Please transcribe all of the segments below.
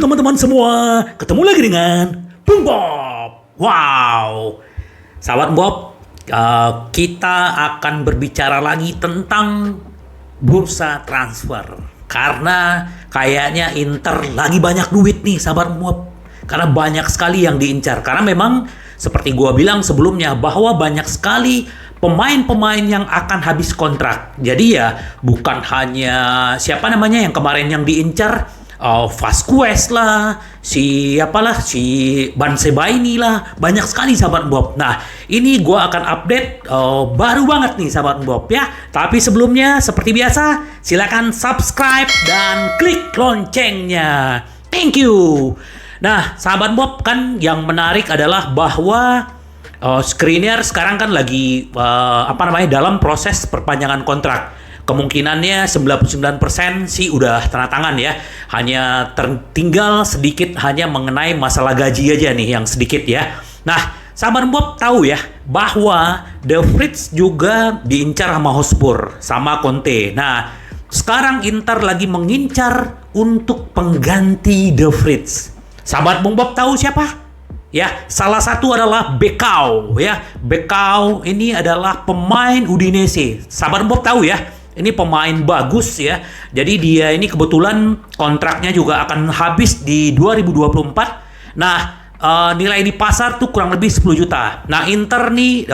teman-teman semua, ketemu lagi dengan Bung Bob. Wow, sahabat Bob, kita akan berbicara lagi tentang bursa transfer. Karena kayaknya Inter lagi banyak duit nih sahabat Bob. Karena banyak sekali yang diincar. Karena memang seperti gua bilang sebelumnya bahwa banyak sekali pemain-pemain yang akan habis kontrak. Jadi ya bukan hanya siapa namanya yang kemarin yang diincar, Vasquez lah, si Bansebaini lah, banyak sekali sahabat Bob. Nah, ini gue akan update baru banget nih sahabat Bob ya. Tapi sebelumnya seperti biasa, silakan subscribe dan klik loncengnya. Thank you. Nah, sahabat Bob, kan yang menarik adalah bahwa Skriniar sekarang kan lagi dalam proses perpanjangan kontrak. Kemungkinannya 99% sih udah tanda tangan ya. Hanya tertinggal sedikit hanya mengenai masalah gaji aja nih yang sedikit ya. Nah, sahabat Bob tahu ya bahwa De Vrij juga diincar sama Hotspur sama Conte. Nah, sekarang Inter lagi mengincar untuk pengganti De Vrij. Sahabat Bob tahu siapa? Ya, salah satu adalah Becao ya. Becao ini adalah pemain Udinese. Sahabat Bob tahu ya. Ini pemain bagus ya. Jadi dia ini kebetulan kontraknya juga akan habis di 2024. Nah, nilai di pasar tuh kurang lebih 10 juta. Nah, Inter nih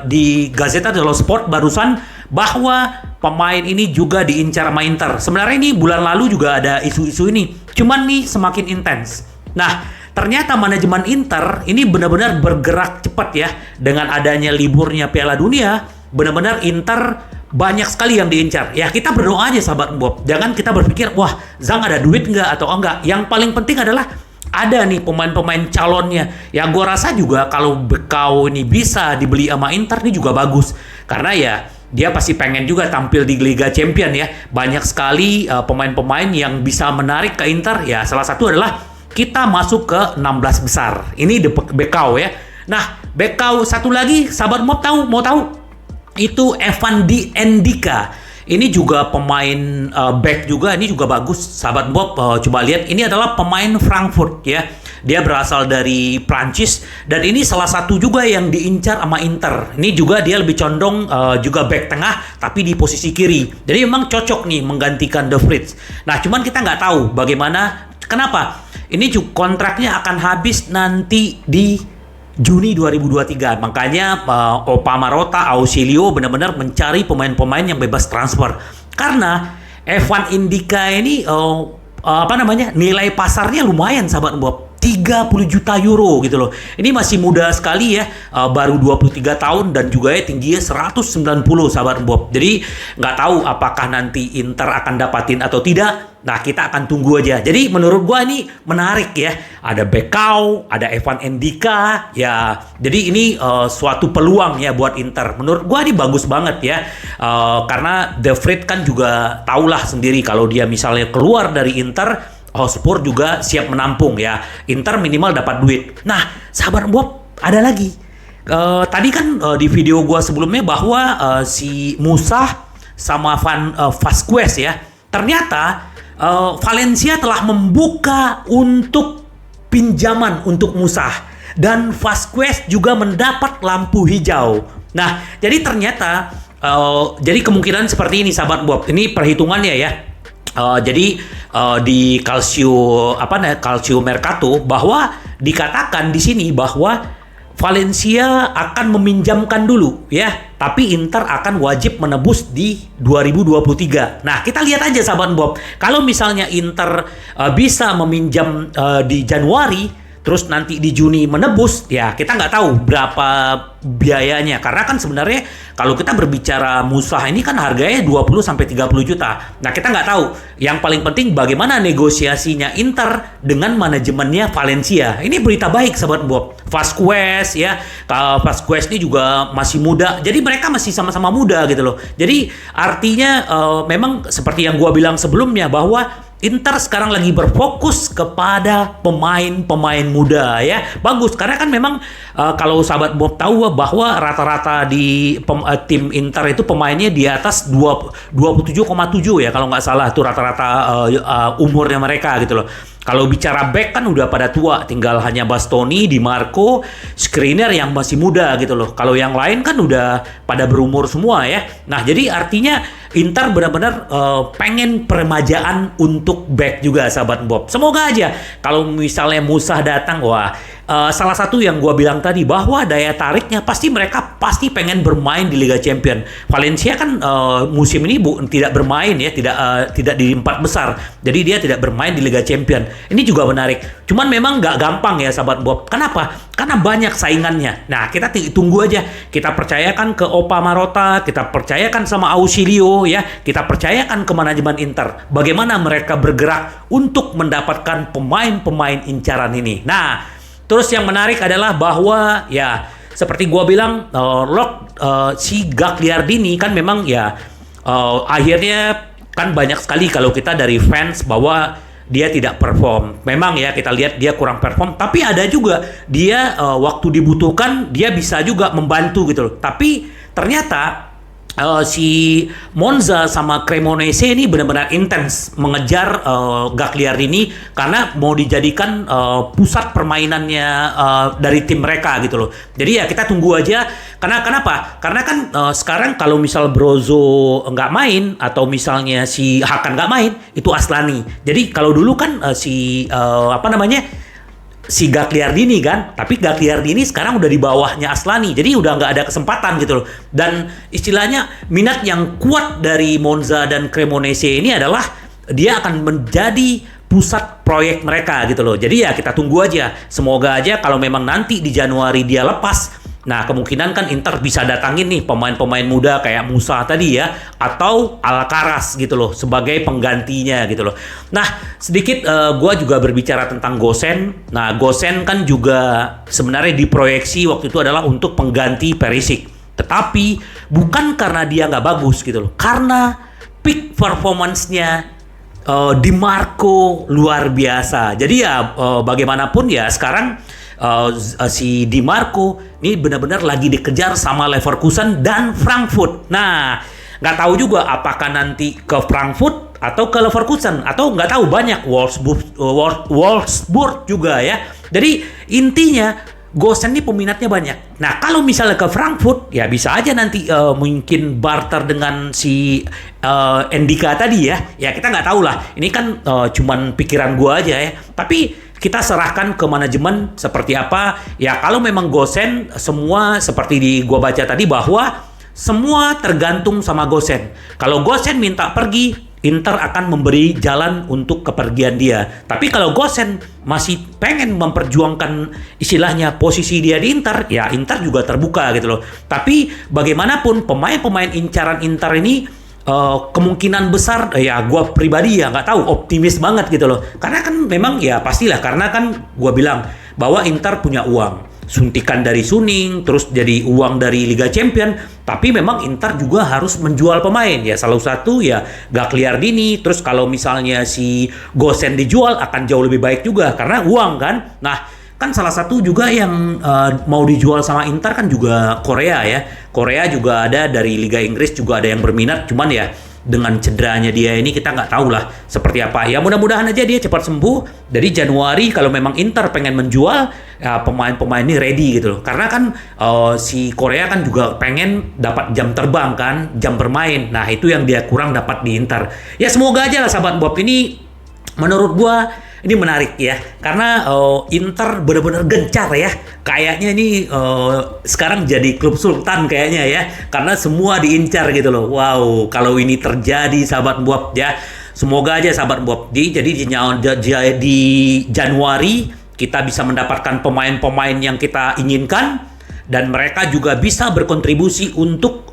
di Gazzetta dello Sport barusan bahwa pemain ini juga diincar sama Inter. Sebenarnya ini bulan lalu juga ada isu-isu ini. Cuman nih semakin intens. Nah, ternyata manajemen Inter ini benar-benar bergerak cepat ya. Dengan adanya liburnya Piala Dunia, benar-benar Inter banyak sekali yang diincar. Ya, kita berdoa aja sahabat Bob. Jangan kita berpikir, wah, Zhang ada duit nggak atau enggak. Yang paling penting adalah ada nih pemain-pemain calonnya. Ya, gua rasa juga kalau Becao ini bisa dibeli sama Inter ini juga bagus. Karena ya, dia pasti pengen juga tampil di Liga Champion ya. Banyak sekali pemain-pemain yang bisa menarik ke Inter. Ya, salah satu adalah kita masuk ke 16 besar. Ini Becao ya. Nah, Becao satu lagi, sahabat Bob mau tahu? Itu Evan Di Ndika. Ini juga pemain back juga, ini juga bagus sahabat Bob. Coba lihat, ini adalah pemain Frankfurt ya. Dia berasal dari Prancis dan ini salah satu juga yang diincar sama Inter. Ini juga dia lebih condong juga back tengah tapi di posisi kiri. Jadi memang cocok nih menggantikan De Vrij. Nah, cuman kita nggak tahu bagaimana, kenapa? Ini juga kontraknya akan habis nanti di Juni 2023. Makanya Opa Marotta, Ausilio benar-benar mencari pemain-pemain yang bebas transfer. Karena Evan Ndika ini nilai pasarnya lumayan sahabat Bob. 30 juta euro gitu loh. Ini masih muda sekali ya, baru 23 tahun dan juga ya tingginya 190 sahabat Bob. Jadi nggak tahu apakah nanti Inter akan dapatin atau tidak. Nah, kita akan tunggu aja. Jadi menurut gua ini menarik ya. Ada Becao, ada Evan Ndika ya. Jadi ini suatu peluang ya buat Inter. Menurut gua ini bagus banget ya. Karena De Vrij kan juga tahulah sendiri kalau dia misalnya keluar dari Inter, Hotspur juga siap menampung ya. Inter minimal dapat duit. Nah, sahabat Bob, ada lagi. Tadi kan di video gua sebelumnya bahwa si Musa sama Vasquez ya. Ternyata Valencia telah membuka untuk pinjaman untuk Musa dan Vasquez juga mendapat lampu hijau. Nah, jadi ternyata jadi kemungkinan seperti ini sahabat Bob. Ini perhitungannya ya. Jadi di Calcio Mercato bahwa dikatakan di sini bahwa Valencia akan meminjamkan dulu ya, tapi Inter akan wajib menebus di 2023. Nah, kita lihat aja sahabat Bob. Kalau misalnya Inter bisa meminjam di Januari, terus nanti di Juni menebus, ya kita nggak tahu berapa biayanya. Karena kan sebenarnya kalau kita berbicara Musa ini kan harganya 20-30 juta. Nah, kita nggak tahu. Yang paling penting bagaimana negosiasinya Inter dengan manajemennya Valencia. Ini berita baik sahabat Bob. Vasquez ya, Vasquez ini juga masih muda. Jadi mereka masih sama-sama muda gitu loh. Jadi artinya memang seperti yang gua bilang sebelumnya bahwa Inter sekarang lagi berfokus kepada pemain-pemain muda ya. Bagus karena kan memang kalau sahabat Bob tahu bahwa rata-rata di tim Inter itu pemainnya di atas 27,7 ya kalau nggak salah itu rata-rata umurnya mereka gitu loh. Kalau bicara back kan udah pada tua, tinggal hanya Bastoni, Di Marco, Skriniar yang masih muda gitu loh. Kalau yang lain kan udah pada berumur semua ya. Nah, jadi artinya Inter benar-benar pengen peremajaan untuk back juga, sahabat Bob. Semoga aja kalau misalnya Musa datang, wah, salah satu yang gua bilang tadi bahwa daya tariknya pasti mereka pasti pengen bermain di Liga Champion. Valencia kan musim ini tidak bermain ya, tidak di 4 besar. Jadi dia tidak bermain di Liga Champion. Ini juga menarik. Cuman memang nggak gampang ya, sahabat Bob. Kenapa? Karena banyak saingannya. Nah, kita tunggu aja. Kita percayakan ke Opa Marotta, kita percayakan sama Ausilio ya, kita percayakan ke manajemen Inter. Bagaimana mereka bergerak untuk mendapatkan pemain-pemain incaran ini. Nah, terus yang menarik adalah bahwa ya seperti gua bilang, si Gagliardini kan memang ya akhirnya kan banyak sekali kalau kita dari fans bahwa dia tidak perform. Memang ya kita lihat dia kurang perform, tapi ada juga dia waktu dibutuhkan dia bisa juga membantu gitu loh. Tapi ternyata si Monza sama Cremonese ini benar-benar intens mengejar Gagliardini karena mau dijadikan pusat permainannya dari tim mereka gitu loh. Jadi ya kita tunggu aja. Karena kenapa? Karena kan sekarang kalau misal Brozo nggak main atau misalnya si Hakan nggak main, itu Aslani. Jadi kalau dulu kan si Gagliardini kan, tapi Gagliardini sekarang udah di bawahnya Aslani, jadi udah nggak ada kesempatan gitu loh. Dan istilahnya minat yang kuat dari Monza dan Cremonese ini adalah dia akan menjadi pusat proyek mereka gitu loh. Jadi ya kita tunggu aja, semoga aja kalau memang nanti di Januari dia lepas. Nah, kemungkinan kan Inter bisa datangin nih pemain-pemain muda kayak Musa tadi ya, atau Alcaraz gitu loh sebagai penggantinya gitu loh. Nah, sedikit gue juga berbicara tentang Gosen. Nah, Gosen kan juga sebenarnya diproyeksi waktu itu adalah untuk pengganti Perisic. Tetapi bukan karena dia nggak bagus gitu loh, karena peak performance-nya Di Marco luar biasa. Jadi ya bagaimanapun ya sekarang si Di Marco ini benar-benar lagi dikejar sama Leverkusen dan Frankfurt. Nah, nggak tahu juga apakah nanti ke Frankfurt atau ke Leverkusen, atau nggak tahu, banyak Wolfsburg juga ya. Jadi intinya Gosen ini peminatnya banyak. Nah, kalau misalnya ke Frankfurt, ya bisa aja nanti mungkin barter dengan si Endika tadi ya. Ya kita nggak tahu lah. Ini kan cuman pikiran gua aja ya. Tapi kita serahkan ke manajemen seperti apa. Ya kalau memang Gosen, semua seperti di gua baca tadi bahwa semua tergantung sama Gosen. Kalau Gosen minta pergi, Inter akan memberi jalan untuk kepergian dia. Tapi kalau Gosen masih pengen memperjuangkan istilahnya posisi dia di Inter, ya Inter juga terbuka gitu loh. Tapi bagaimanapun pemain-pemain incaran Inter ini kemungkinan besar ya gue pribadi ya nggak tahu, optimis banget gitu loh. Karena kan memang ya pastilah, karena kan gue bilang bahwa Inter punya uang. Suntikan dari Suning, terus jadi uang dari Liga Champion, tapi memang Inter juga harus menjual pemain ya. Salah satu ya Gagliardini, terus kalau misalnya si Gosen dijual akan jauh lebih baik juga karena uang kan. Nah, kan salah satu juga yang mau dijual sama Inter kan juga Korea ya. Korea juga ada, dari Liga Inggris juga ada yang berminat, cuman ya dengan cederanya dia ini kita nggak tahu lah seperti apa. Ya mudah-mudahan aja dia cepat sembuh. Dari Januari kalau memang Inter pengen menjual ya, pemain-pemain ini ready gitu loh. Karena kan si Korea kan juga pengen dapat jam terbang kan, jam bermain. Nah itu yang dia kurang dapat di Inter. Ya semoga aja lah sahabat Bob, ini menurut gua ini menarik ya, karena Inter benar-benar gencar ya. Kayaknya ini sekarang jadi klub sultan kayaknya ya, karena semua diincar gitu loh. Wow, kalau ini terjadi sahabat Bob ya, semoga aja sahabat Bob. Jadi di Januari kita bisa mendapatkan pemain-pemain yang kita inginkan, dan mereka juga bisa berkontribusi untuk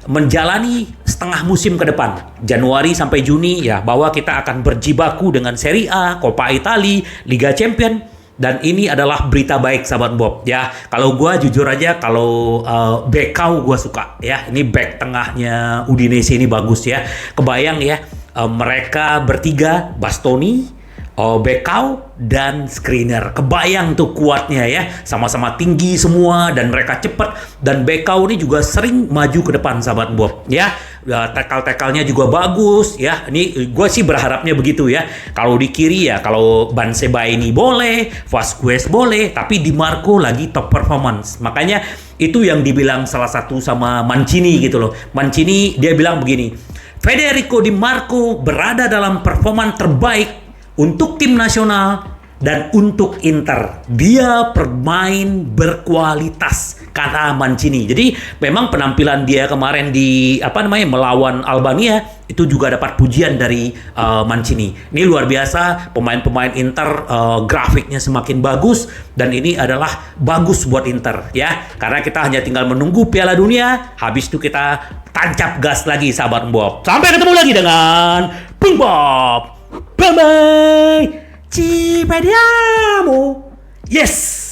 menjalani setengah musim ke depan, Januari sampai Juni ya, bahwa kita akan berjibaku dengan Serie A, Coppa Italia, Liga Champion. Dan ini adalah berita baik sahabat Bob ya. Kalau gue jujur aja, kalau Bekau gue suka ya. Ini back tengahnya Udinese ini bagus ya. Kebayang ya, mereka bertiga, Bastoni, Bekau dan Skriniar. Kebayang tuh kuatnya ya. Sama-sama tinggi semua dan mereka cepat. Dan Bekau ini juga sering maju ke depan, sahabat Bob. Ya, tackle-tackle-nya juga bagus ya. Ini gue sih berharapnya begitu ya. Kalau di kiri ya, kalau Bansebay ini boleh, Vasquez boleh, tapi Di Marco lagi top performance. Makanya itu yang dibilang salah satu sama Mancini gitu loh. Mancini dia bilang begini, Federico Di Marco berada dalam performan terbaik untuk tim nasional dan untuk Inter. Dia bermain berkualitas, kata Mancini. Jadi memang penampilan dia kemarin di melawan Albania itu juga dapat pujian dari Mancini. Ini luar biasa, pemain-pemain Inter grafiknya semakin bagus dan ini adalah bagus buat Inter ya. Karena kita hanya tinggal menunggu Piala Dunia, habis itu kita tancap gas lagi, sahabat Bob. Sampai ketemu lagi dengan Bung Bob. Bye bye. Ci vediamo. Yes.